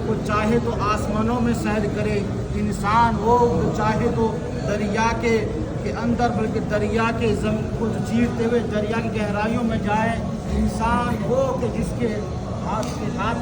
وہ چاہے تو آسمانوں میں سیر کرے، انسان وہ چاہے تو دریا کے اندر بلکہ دریا کے زمین کو چیرتے ہوئے دریا کی گہرائیوں میں جائے، انسان وہ کہ جس کے ہاتھ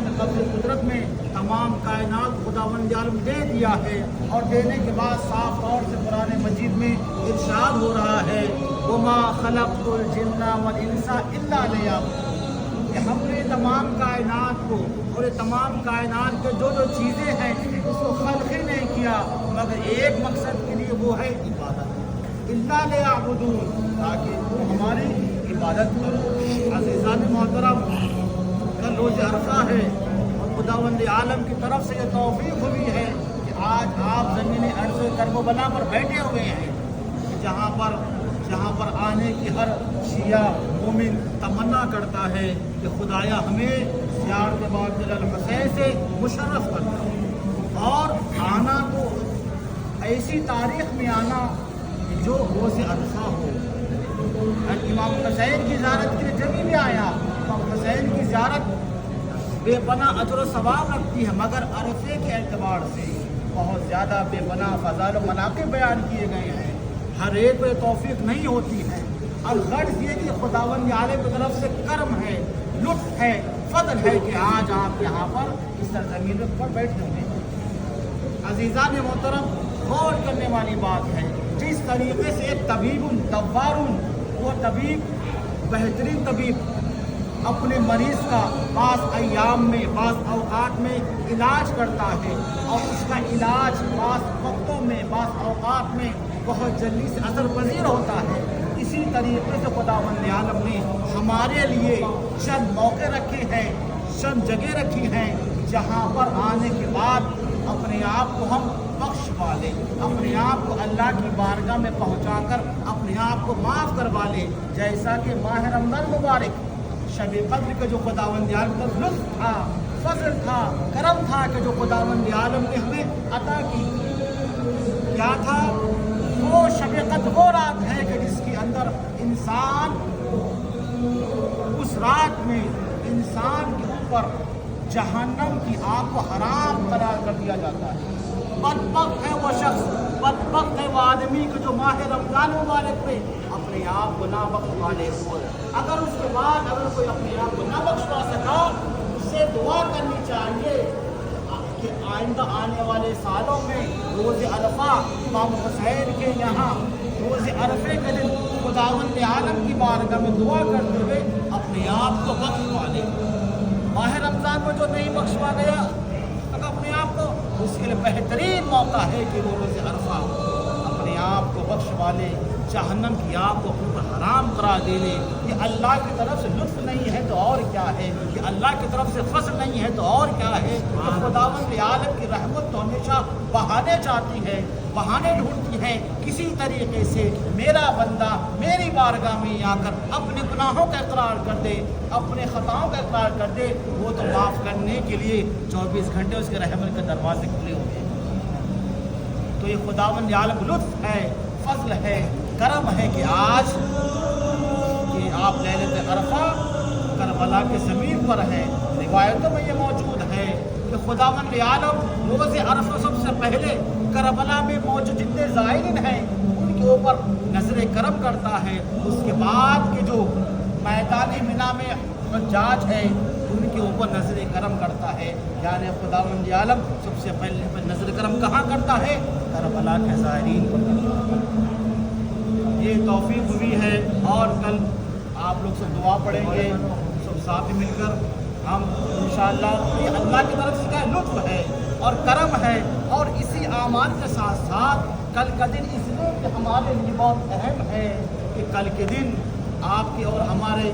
میں قبض قدرت میں تمام کائنات خداوند عالم دے دیا ہے، اور دینے کے بعد صاف طور سے قرآن مجید میں ارشاد ہو رہا ہے وما خلقت الجن والانس الا لیعبدون، کہ ہم نے تمام کائنات کو اور یہ تمام کائنات کے جو چیزیں ہیں اس کو خلق ہی نہیں کیا مگر ایک مقصد کے لیے، وہ ہے عبادت، الا لیعبدون، تاکہ وہ ہماری عبادت کرو۔ عزیزان محترم، کل روز عرفہ ہے اور خداوند عالم کی طرف سے یہ توفیق ہوئی ہے کہ آج آپ زمین عرض کرب و بلا پر بیٹھے ہوئے ہیں، جہاں پر آنے کی ہر شیعہ مومن تمنا کرتا ہے کہ خدایا ہمیں زیارت باب الحسین سے مشرف کرنا، اور آنا تو ایسی تاریخ میں آنا جو روز عرفہ ہو۔ امام حسین کی زیارت کے لیے جبھی بھی آیا، امام حسین کی زیارت بے پناہ اجر و ثواب رکھتی ہے، مگر عرفے کے اعتبار سے بہت زیادہ بے پناہ فضائل و مناقب بیان کیے گئے ہیں، ہر ایک کو یہ توفیق نہیں ہوتی ہے۔ الغرض یہ کہ خداوند عالم کی طرف سے کرم ہے، لطف ہے، فضل ہے کہ آج آپ یہاں پر اس سرزمین پر بیٹھے ہوئے ہیں۔ عزیزان محترم، غور کرنے والی بات ہے جس طریقے سے ایک طبیب وہ طبیب بہترین طبیب اپنے مریض کا بعض ایام میں بعض اوقات میں علاج کرتا ہے، اور اس کا علاج بعض وقتوں میں بعض اوقات میں بہت جلدی سے اثر پذیر ہوتا ہے، اسی طریقے سے خداوند عالم نے ہمارے لیے چند موقع رکھے ہیں، چند جگہ رکھی ہیں جہاں پر آنے کے بعد اپنے آپ کو ہم بخش والے، اپنے آپ کو اللہ کی بارگاہ میں پہنچا کر اپنے آپ کو معاف کروا لے، جیسا کہ ماہ رمضان مبارک شب قدر کا جو خداوند عالم کا لطف تھا، فضل تھا، کرم تھا کہ جو خداوند عالم نے ہمیں عطا کی، کیا تھا وہ شب قدر وہ رات ہے کہ جس کے اندر انسان اس رات میں انسان کے اوپر جہنم کی آگ کو حرام قرار کر دیا جاتا ہے۔ بدبخت ہے وہ شخص، بدبخت ہے وہ آدمی کہ جو ماہ رمضان مبارک میں اپنے آپ کو نہ بخشوا لے، اگر اس کے بعد اگر کوئی اپنے آپ کو نہ بخشوا سکا، اس سے دعا کرنی چاہیے کہ آئندہ آنے والے سالوں میں روز عرفہ امام حسین کے یہاں روز عرفے کے دن خداوند عالم کی بارگاہ میں دعا کرتے ہوئے اپنے آپ کو بخشوا لے۔ ماہ رمضان میں جو نہیں بخشوا گیا اپنے آپ کو، اس کے لیے بہترین موقع ہے کہ وہ روز عرفہ اپنے آپ کو بخشوا لے، جہنم کی آگ کو اپنے اوپر حرام قرار دے لے۔ یہ اللہ کی طرف سے لطف نہیں ہے تو اور کیا ہے، یہ اللہ کی طرف سے فضل نہیں ہے تو اور کیا ہے۔ تو خداوند عالم کی رحمت تو ہمیشہ بہانے چاہتی ہے، بہانے ڈھونڈتی ہے، کسی طریقے سے میرا بندہ میری بارگاہ میں آ کر اپنے گناہوں کا اقرار کر دے، اپنے خطاؤں کا اقرار کر دے، وہ تو معاف کرنے کے لیے 24 گھنٹے اس کے رحمت کے دروازے کھلے ہوئے ہیں۔ تو یہ خداوند عالم لطف ہے، فضل ہے، کرم ہے کہ آج کہ آپ لیلۃ عرفہ کربلا کے زمین پر ہیں۔ روایتوں میں یہ موجود ہے کہ خداوند عالم روز عرفہ سب سے پہلے کربلا میں موجود جتنے زائرین ہیں ان کے اوپر نظر کرم کرتا ہے، اس کے بعد کے جو میدان منا میں حجاج ہے ان کے اوپر نظر کرم کرتا ہے، یعنی خداوند عالم سب سے پہلے نظر کرم کہاں کرتا ہے؟ کربلا کے زائرین پر کرتا ہے۔ یہ توفیق ہوئی ہے، اور کل آپ لوگ سب دعا پڑھیں گے سب ساتھ مل کر ہم انشاءاللہ۔ یہ اللہ کی طرف سے کا لطف ہے اور کرم ہے، اور اسی اعمال کے ساتھ ساتھ کل کا دن اس لیے کہ ہمارے لیے بہت اہم ہے کہ کل کے دن آپ کے اور ہمارے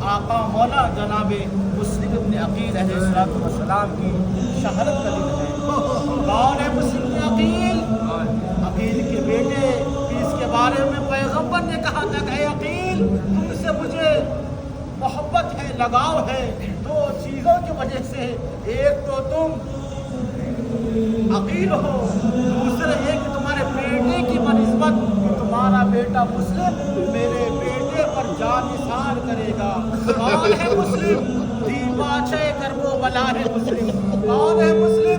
آقا مولا جناب مسلم ابن عقیل علیہ السلام کی شہادت کا دن ہے۔ کون ہے مسلم عقیل؟ عقیل کے بیٹے، اس کے بارے میں پیغمبر نے کہا تھا کہ اے عقیل تم سے مجھے محبت ہے، لگاؤ ہے، دو چیزوں کی وجہ سے، ایک تو تم عقیل ہو، دوسرے یہ کہ تمہارے بیٹے کی بنسبت کہ تمہارا بیٹا مسلم میرے بیٹے پر جان نثار کرے گا۔ کون ہے مسلم؟ دیباچہ کرب و بلا ہے مسلم۔ کون ہے مسلم؟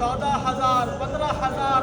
14,000 15,000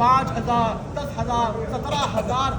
5,000 10,000 17,000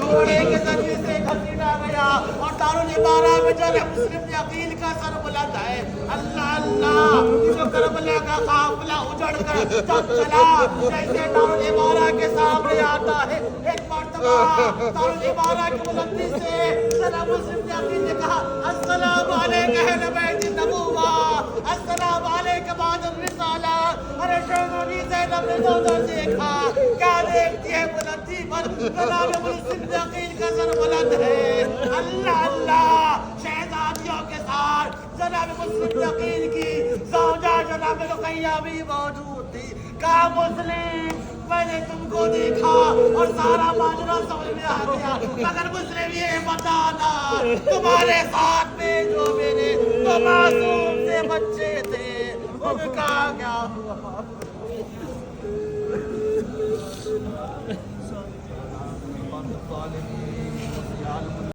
گھوڑے کے ذریعے سے گھسیٹا گیا اور دارالعمارہ میں جناب مسلم عقیل کا سر بلند ہے. اللہ اللہ جو کربلا کا قافلہ اجڑ کر جب چلا جیسے دارالعمارہ کے سامنے آتا ہے ایک مرتبہ دارالعمارہ کی بلندی سے جناب مسلم عقیل نے کہا السلام علیکہ اہل بیت النبوہ السلام علیکہ بعد الرسالہ. ارے شہزادی زینب نے نظر دیکھا کیا دیکھتی ہے بلندی پر جناب مسلم عقیل کا سر بلند ہے. اللہ اللہ شہزادیوں کے ساتھ جناب مسلم عقیل کی زوجہ جناب رقیہ بھی موجود تھی. کہا مسلم میں نے تم کو دیکھا اور سارا ماجرا سمجھ میں آ گیا مگر مسلم یہ بتانا تمہارے ساتھ میں جو میرے دو معصوم سے بچے تھے ان کا کیا ہوا؟